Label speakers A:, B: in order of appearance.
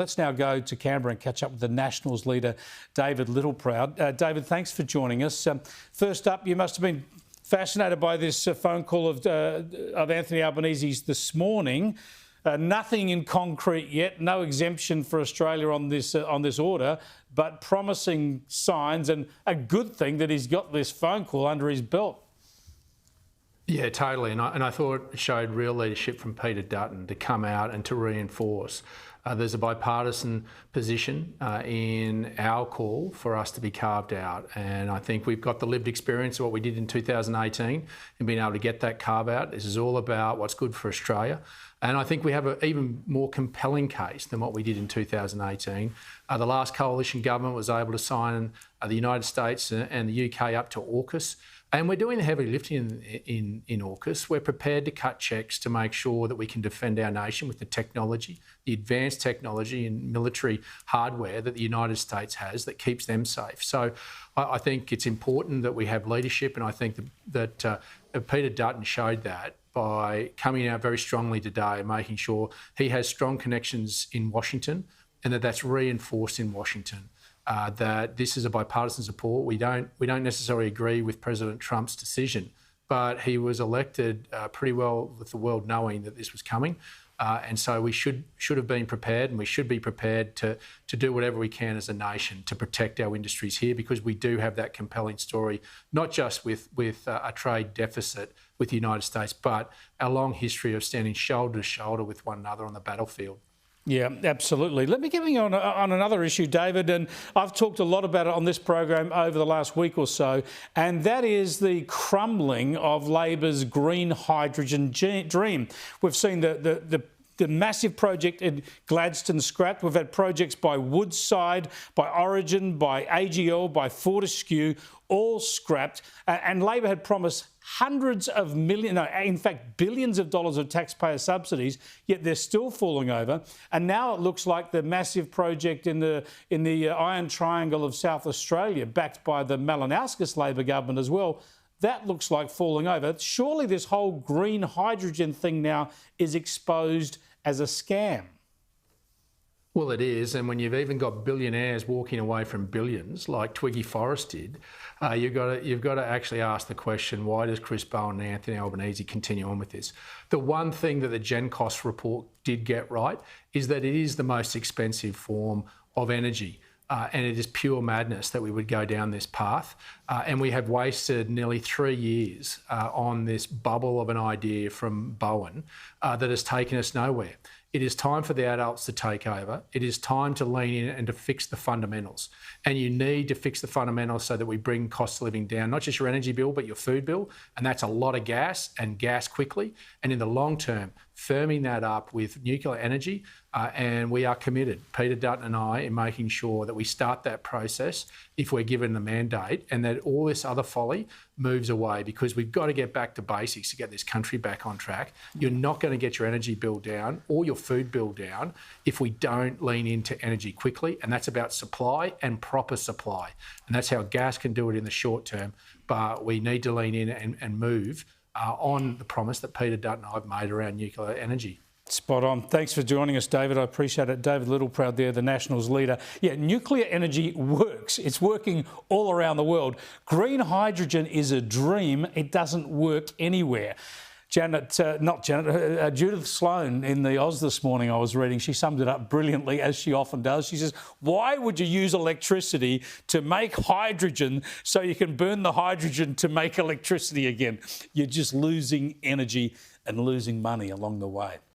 A: Let's now go to Canberra and catch up with the Nationals leader, David Littleproud. David, thanks for joining us. First up, you must have been fascinated by this phone call of Anthony Albanese's this morning. Nothing in concrete yet, no exemption for Australia on this order, but promising signs and a good thing that he's got this phone call under his belt.
B: Yeah, totally. And I thought it showed real leadership from Peter Dutton to come out and to reinforce there's a bipartisan position in our call for us to be carved out. And I think we've got the lived experience of what we did in 2018 and being able to get that carve out. This is all about what's good for Australia. And I think we have an even more compelling case than what we did in 2018. The last coalition government was able to sign the United States and the UK up to AUKUS. And we're doing the heavy lifting in AUKUS. We're prepared to cut checks to make sure that we can defend our nation with the technology, the advanced technology and military hardware that the United States has that keeps them safe. So I think it's important that we have leadership, and I think that Peter Dutton showed that by coming out very strongly today and making sure he has strong connections in Washington and that's reinforced in Washington. That this is a bipartisan support. We don't necessarily agree with President Trump's decision, but he was elected pretty well with the world knowing that this was coming. And so we should have been prepared, and we should be prepared to do whatever we can as a nation to protect our industries here, because we do have that compelling story, not just with a trade deficit with the United States, but our long history of standing shoulder to shoulder with one another on the battlefield.
A: Yeah, absolutely. Let me get you on another issue, David, and I've talked a lot about it on this program over the last week or so, and that is the crumbling of Labor's green hydrogen dream. We've seen the massive project in Gladstone scrapped. We've had projects by Woodside, by Origin, by AGL, by Fortescue, all scrapped. And Labor had promised hundreds of millions, no, in fact, billions of dollars of taxpayer subsidies, yet they're still falling over. And now it looks like the massive project in the Iron Triangle of South Australia, backed by the Malinowskis Labor government as well, that looks like falling over. Surely this whole green hydrogen thing now is exposed as a scam.
B: Well, it is, and when you've even got billionaires walking away from billions, like Twiggy Forrest did, you've got to actually ask the question: why does Chris Bowen and Anthony Albanese continue on with this? The one thing that the GenCost report did get right is that it is the most expensive form of energy. And it is pure madness that we would go down this path. And we have wasted nearly 3 years on this bubble of an idea from Bowen that has taken us nowhere. It is time for the adults to take over. It is time to lean in and to fix the fundamentals. And you need to fix the fundamentals so that we bring cost of living down, not just your energy bill, but your food bill. And that's a lot of gas, and gas quickly. And in the long term, firming that up with nuclear energy. And we are committed, Peter Dutton and I, in making sure that we start that process if we're given the mandate, and that all this other folly moves away, because we've got to get back to basics to get this country back on track. You're not going to get your energy bill down or your food bill down if we don't lean into energy quickly. And that's about supply and proper supply. And that's how gas can do it in the short term. But we need to lean in and move on the promise that Peter Dutton and I have made around nuclear energy.
A: Spot on. Thanks for joining us, David. I appreciate it. David Littleproud there, the Nationals leader. Yeah, nuclear energy works. It's working all around the world. Green hydrogen is a dream. It doesn't work anywhere. Judith Sloan in the Oz this morning I was reading, she summed it up brilliantly, as she often does. She says, why would you use electricity to make hydrogen so you can burn the hydrogen to make electricity again? You're just losing energy and losing money along the way.